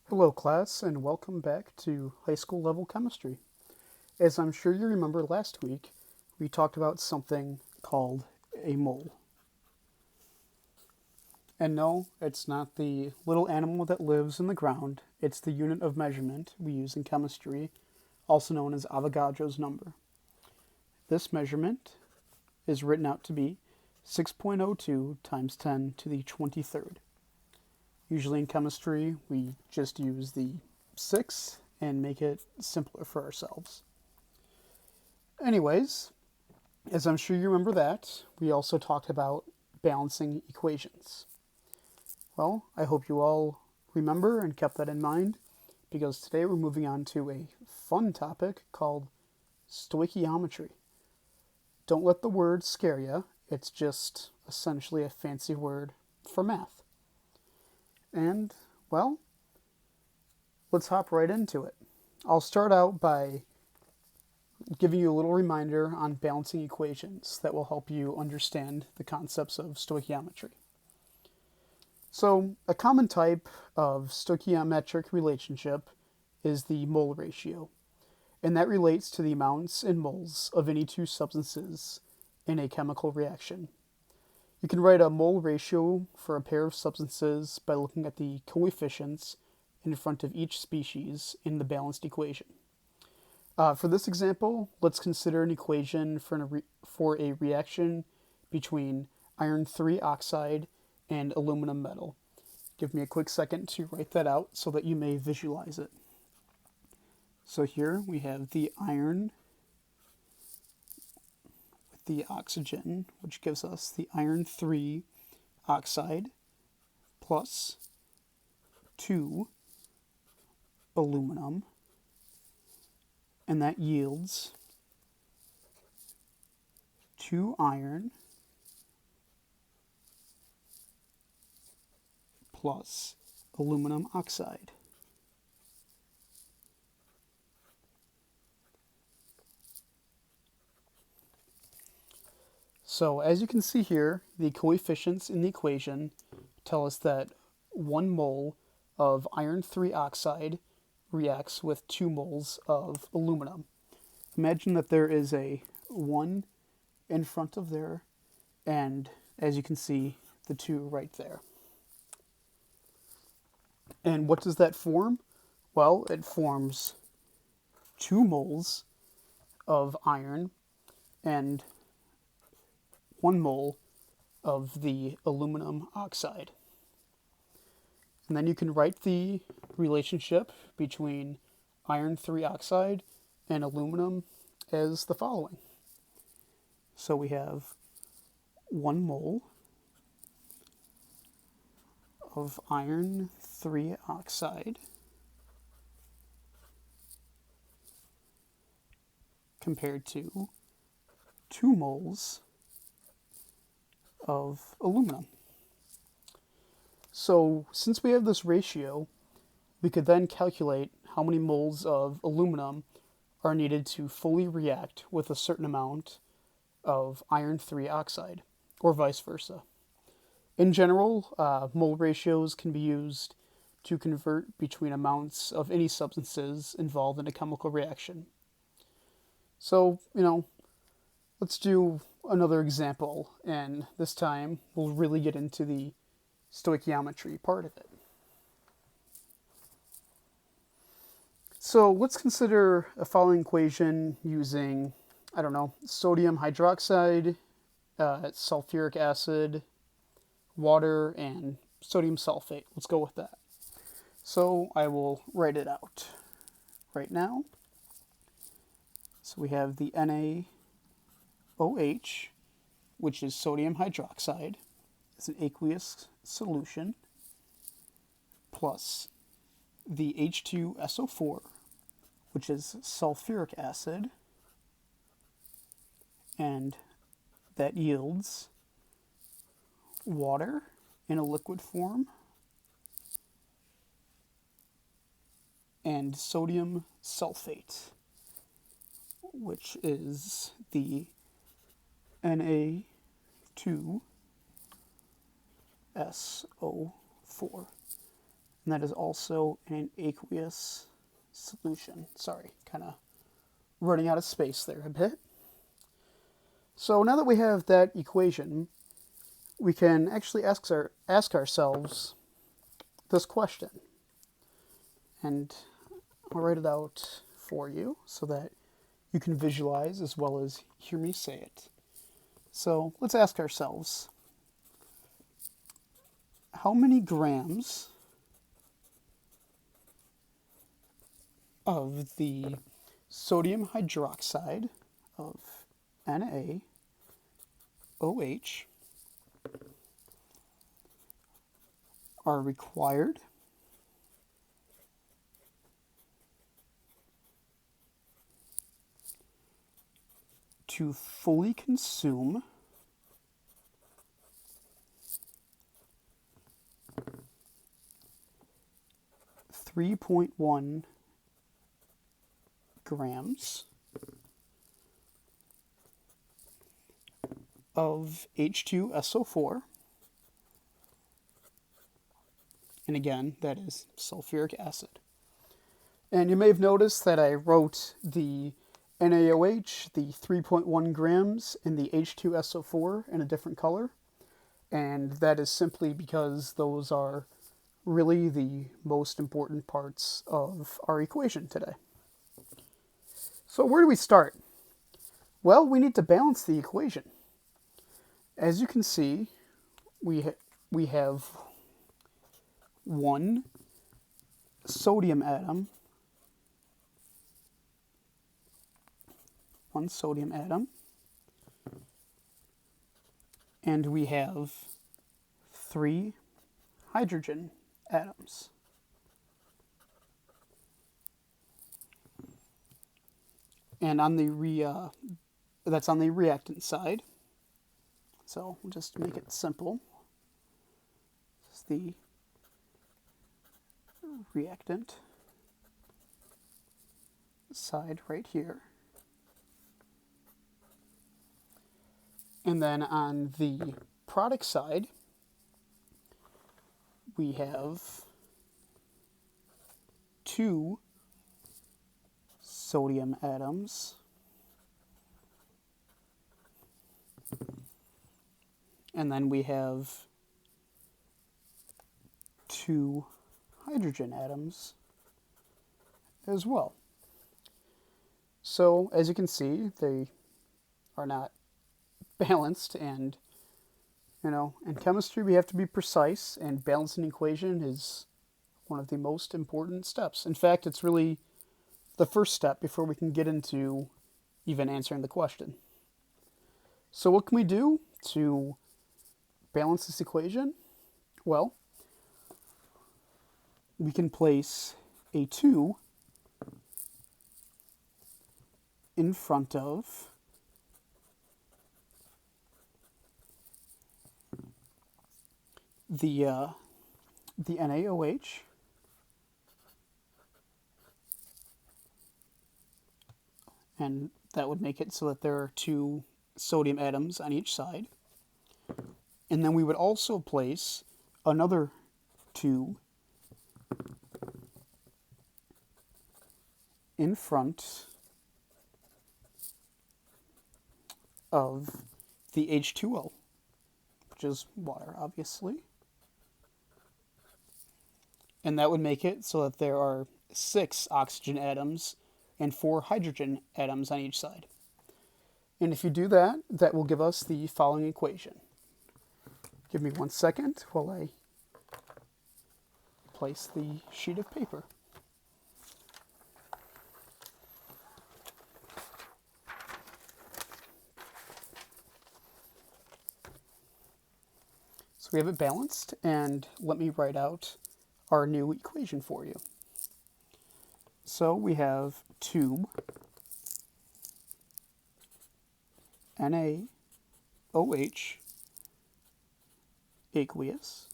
Hello class and welcome back to high school level chemistry. As I'm sure you remember last week, we talked about something called a mole. And no, it's not the little animal that lives in the ground, it's the unit of measurement we use in chemistry, also known as Avogadro's number. This measurement is written out to be 6.02 times 10 to the 23rd. Usually in chemistry, we just use the 6 and make it simpler for ourselves. Anyways, as I'm sure you remember that, we also talked about balancing equations. Well, I hope you all remember and kept that in mind, because today we're moving on to a fun topic called stoichiometry. Don't let the word scare you, it's just essentially a fancy word for math. And, well, let's hop right into it. I'll start out by giving you a little reminder on balancing equations that will help you understand the concepts of stoichiometry. So, a common type of stoichiometric relationship is the mole ratio, and that relates to the amounts in moles of any two substances in a chemical reaction. You can write a mole ratio for a pair of substances by looking at the coefficients in front of each species in the balanced equation. For this example, let's consider an equation for a reaction between iron 3 oxide and aluminum metal. Give me a quick second to write that out so that you may visualize it. So here we have the iron with the oxygen, which gives us the iron 3 oxide plus 2 aluminum, and that yields 2 iron plus aluminum oxide. So as you can see here, the coefficients in the equation tell us that 1 mole of iron 3 oxide reacts with 2 moles of aluminum. Imagine that there is a 1 in front of there, and as you can see, the 2 right there. And what does that form? Well, it forms 2 moles of iron and 1 mole of the aluminum oxide. And then you can write the relationship between iron 3 oxide and aluminum as the following. So we have 1 mole of iron 3 oxide compared to 2 moles of aluminum. So since we have this ratio, we could then calculate how many moles of aluminum are needed to fully react with a certain amount of iron 3 oxide, or vice versa. In general, mole ratios can be used to convert between amounts of any substances involved in a chemical reaction. So, let's do another example, and this time we'll really get into the stoichiometry part of it. So let's consider a following equation using, sodium hydroxide, sulfuric acid, water, and sodium sulfate. Let's go with that. So I will write it out right now. So we have the NaOH, which is sodium hydroxide. It's an aqueous solution, plus the H2SO4, which is sulfuric acid, and that yields water in a liquid form and sodium sulfate, which is the Na2SO4. and that is also in an aqueous solution. Sorry, kind of running out of space there a bit. So now that we have that equation, we can actually ask ourselves this question. And I'll write it out for you so that you can visualize as well as hear me say it. So let's ask ourselves, how many grams of the sodium hydroxide of NaOH are required to fully consume 3.1 grams of H2SO4, and again, that is sulfuric acid. And you may have noticed that I wrote the NaOH, the 3.1 grams, and the H2SO4 in a different color, and that is simply because those are really the most important parts of our equation today. So where do we start? Well, we need to balance the equation. As you can see, we have one sodium atom, and we have 3 hydrogen atoms. And on the that's on the reactant side. So we'll just make it simple. This is the reactant side right here. And then on the product side, we have 2 sodium atoms and then we have 2 hydrogen atoms as well. So as you can see, they are not balanced, and in chemistry we have to be precise, and balancing an equation is one of the most important steps. In fact, it's really the first step before we can get into even answering the question. So what can we do to balance this equation? Well, we can place a 2 in front of the NaOH, and that would make it so that there are 2 sodium atoms on each side. And then we would also place another 2 in front of the H2O, which is water, obviously. And that would make it so that there are 6 oxygen atoms and 4 hydrogen atoms on each side. And if you do that, that will give us the following equation. Give me 1 second while I place the sheet of paper. So we have it balanced, and let me write out our new equation for you. So we have 2 NaOH aqueous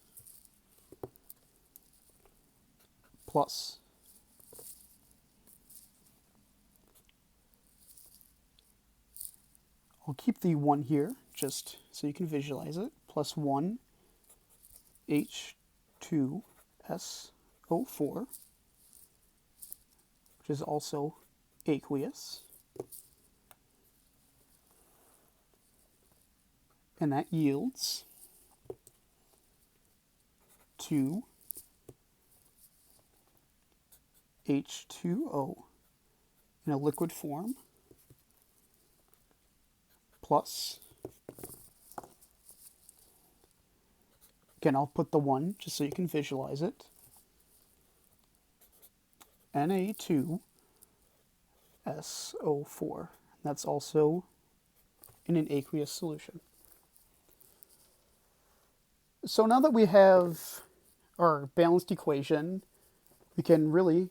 plus I'll keep the 1 here just so you can visualize it, plus 1 H2SO4 which is also aqueous. And that yields to H2O in a liquid form plus, again, I'll put the 1 just so you can visualize it, Na2SO4. That's also in an aqueous solution. So now that we have our balanced equation, we can really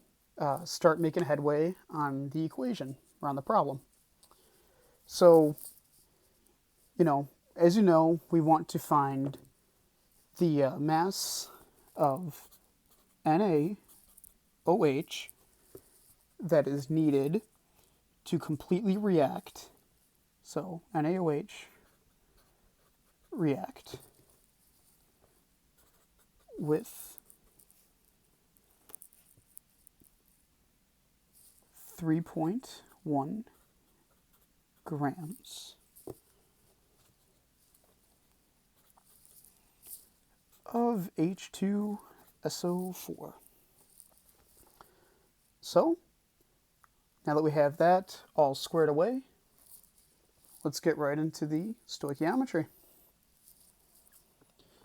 start making headway on the equation or on the problem. So, as you know, we want to find the mass of NaOH that is needed to completely react. So NaOH react with 3.1 grams of H2SO4. So, now that we have that all squared away, let's get right into the stoichiometry.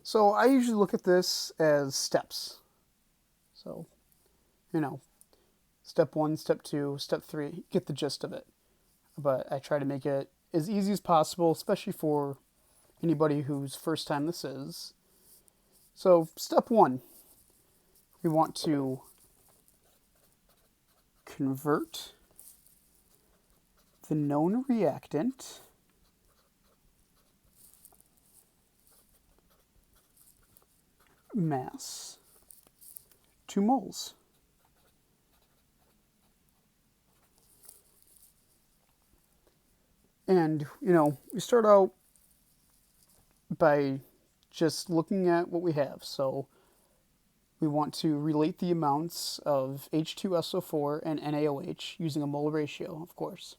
So I usually look at this as steps. So, step 1, step 2, step 3, get the gist of it. But I try to make it as easy as possible, especially for anybody whose first time this is. So, step 1, we want to convert the known reactant mass to moles. And, we start out by just looking at what we have. So we want to relate the amounts of H2SO4 and NaOH using a mole ratio, of course.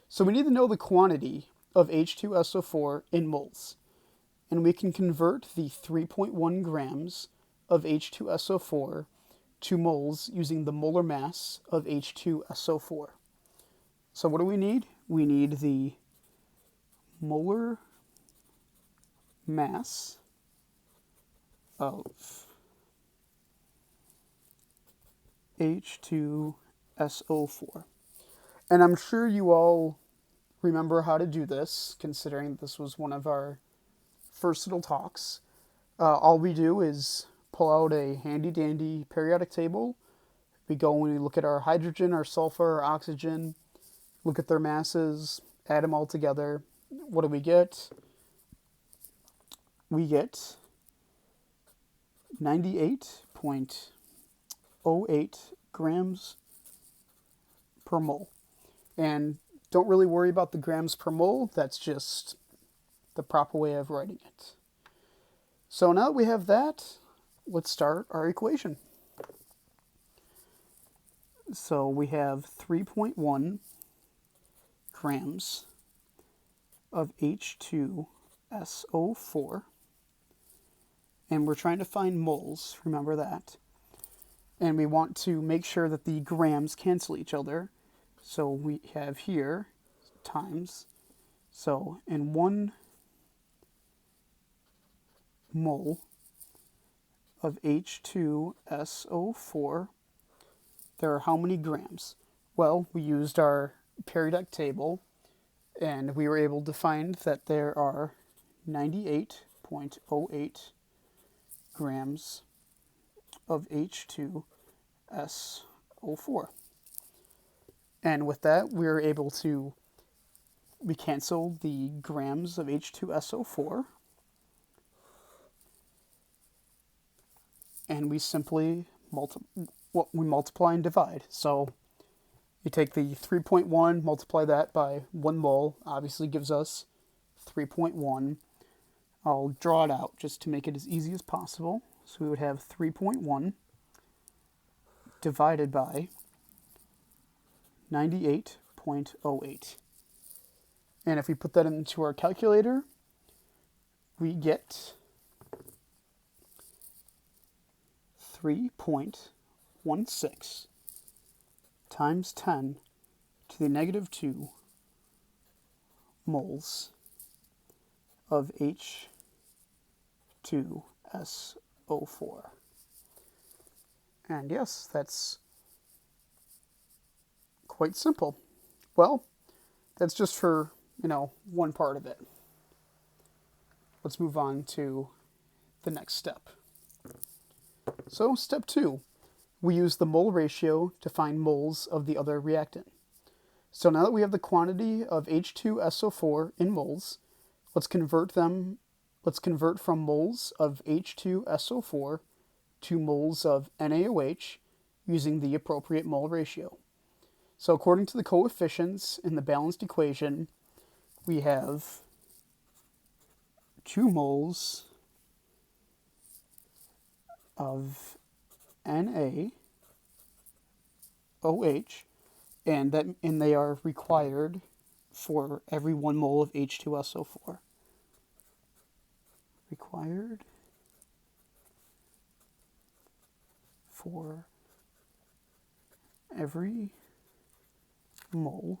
So we need to know the quantity of H2SO4 in moles. And we can convert the 3.1 grams of H2SO4 to moles using the molar mass of H2SO4. So what do we need? We need the molar mass of H2SO4. And I'm sure you all remember how to do this, considering this was one of our first little talks. All we do is pull out a handy-dandy periodic table. We go and we look at our hydrogen, our sulfur, our oxygen, look at their masses, add them all together. What do we get? We get 98.08 grams per mole. And don't really worry about the grams per mole. That's just the proper way of writing it. So now that we have that, let's start our equation. So we have 3.1 grams of H2SO4. And we're trying to find moles, remember that. And we want to make sure that the grams cancel each other. So we have here times. So in 1 mole of H2SO4, there are how many grams? Well, we used our periodic table, and we were able to find that there are 98.08 grams of H2SO4. And with that, we cancel the grams of H2SO4, and we simply multiply and divide. So you take the 3.1, multiply that by 1 mole, obviously gives us 3.1. I'll draw it out just to make it as easy as possible. So we would have 3.1 divided by 98.08. And if we put that into our calculator, we get 3.16 times 10 to the negative 2 moles of H2SO4. And yes, that's quite simple. Well, that's just for, one part of it. Let's move on to the next step. So, step 2, we use the mole ratio to find moles of the other reactant. So now that we have the quantity of H2SO4 in moles, let's convert from moles of H2SO4 to moles of NaOH using the appropriate mole ratio. So according to the coefficients in the balanced equation, we have 2 moles of NaOH, and they are required for every 1 mole of H2SO4. Required for every mole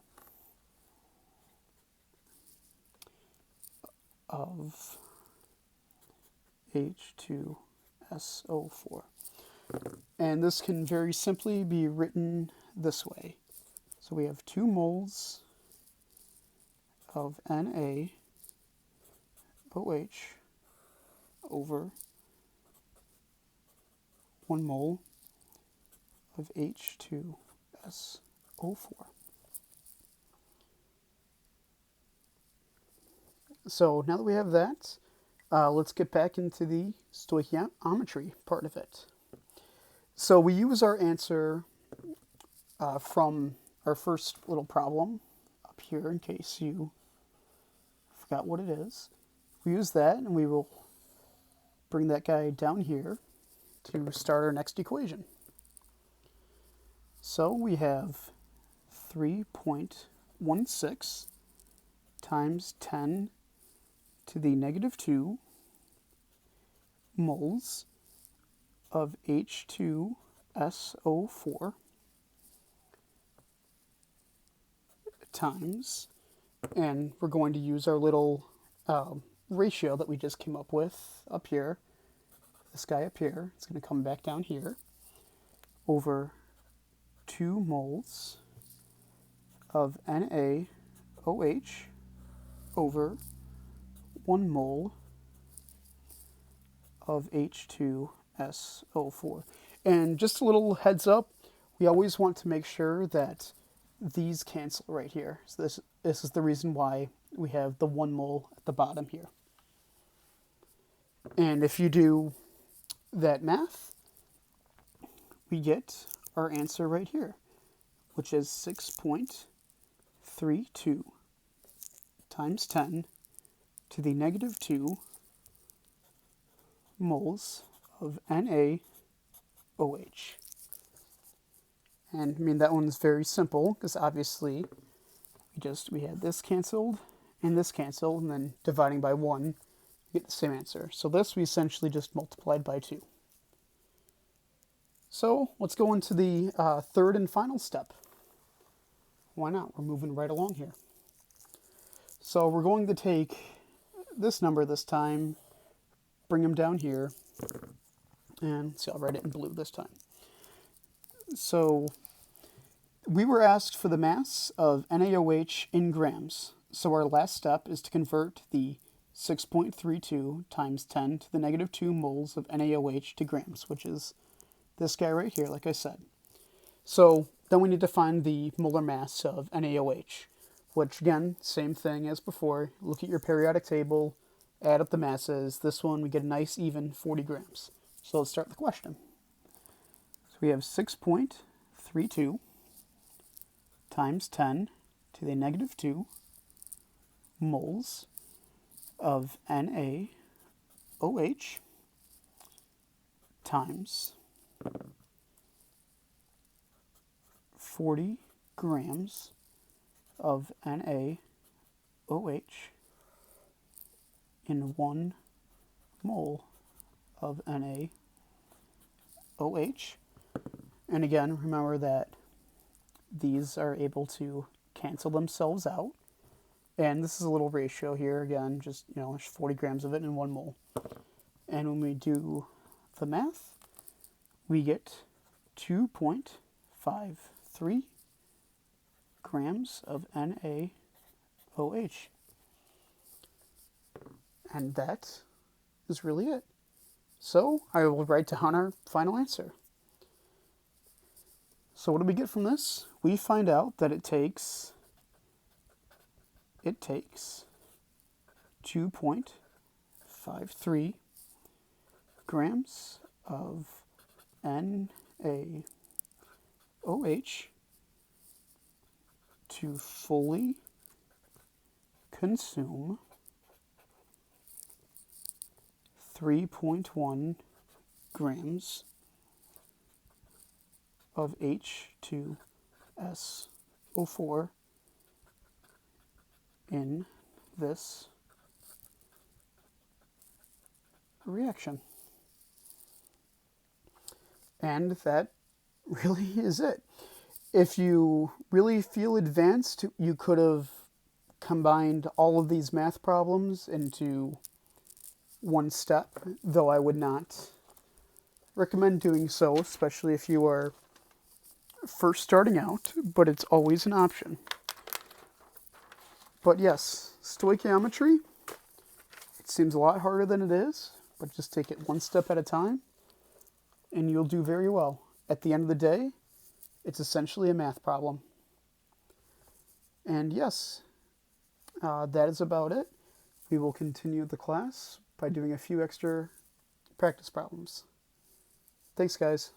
of H2SO4. And this can very simply be written this way. So we have 2 moles of NaOH over 1 mole of H2SO4. So now that we have that, let's get back into the stoichiometry part of it. So we use our answer from our first little problem up here, in case you forgot what it is. We use that, and we will bring that guy down here to start our next equation. So we have 3.16 times 10 to the negative 2 moles of H2SO4 times, and we're going to use our little ratio that we just came up with up here, this guy up here, it's going to come back down here, over 2 moles of NaOH over 1 mole of H2SO4. And just a little heads up, we always want to make sure that these cancel right here. So this is the reason why we have the 1 mole at the bottom here. And if you do that math, we get our answer right here, which is 6.32 times 10 to the negative 2 moles of NaOH. And I mean, that one's very simple because obviously we had this canceled, and then dividing by 1, you get the same answer. So this we essentially just multiplied by 2. So let's go into the third and final step. Why not? We're moving right along here. So we're going to take this number this time, bring them down here, and see, I'll write it in blue this time. So we were asked for the mass of NaOH in grams. So our last step is to convert the 6.32 times 10 to the negative 2 moles of NaOH to grams, which is this guy right here, like I said. So then we need to find the molar mass of NaOH, which again, same thing as before. Look at your periodic table, add up the masses. This one, we get a nice even 40 grams. So let's start the question. So we have 6.32 times 10 to the negative 2 moles of NaOH times 40 grams of NaOH in 1 mole of NaOH. And again, remember that these are able to cancel themselves out. And this is a little ratio here, again, just, there's 40 grams of it in 1 mole. And when we do the math, we get 2.53 grams of NaOH. And that is really it. So I will write down our final answer. So what do we get from this? We find out that it takes 2.53 grams of NaOH to fully consume 3.1 grams of H2SO4 in this reaction. And that really is it. If you really feel advanced, you could have combined all of these math problems into one step, though I would not recommend doing so, especially if you are first starting out, but it's always an option. But yes, stoichiometry, it seems a lot harder than it is, but just take it one step at a time, and you'll do very well. At the end of the day, it's essentially a math problem. And yes, that is about it. We will continue the class by doing a few extra practice problems. Thanks, guys.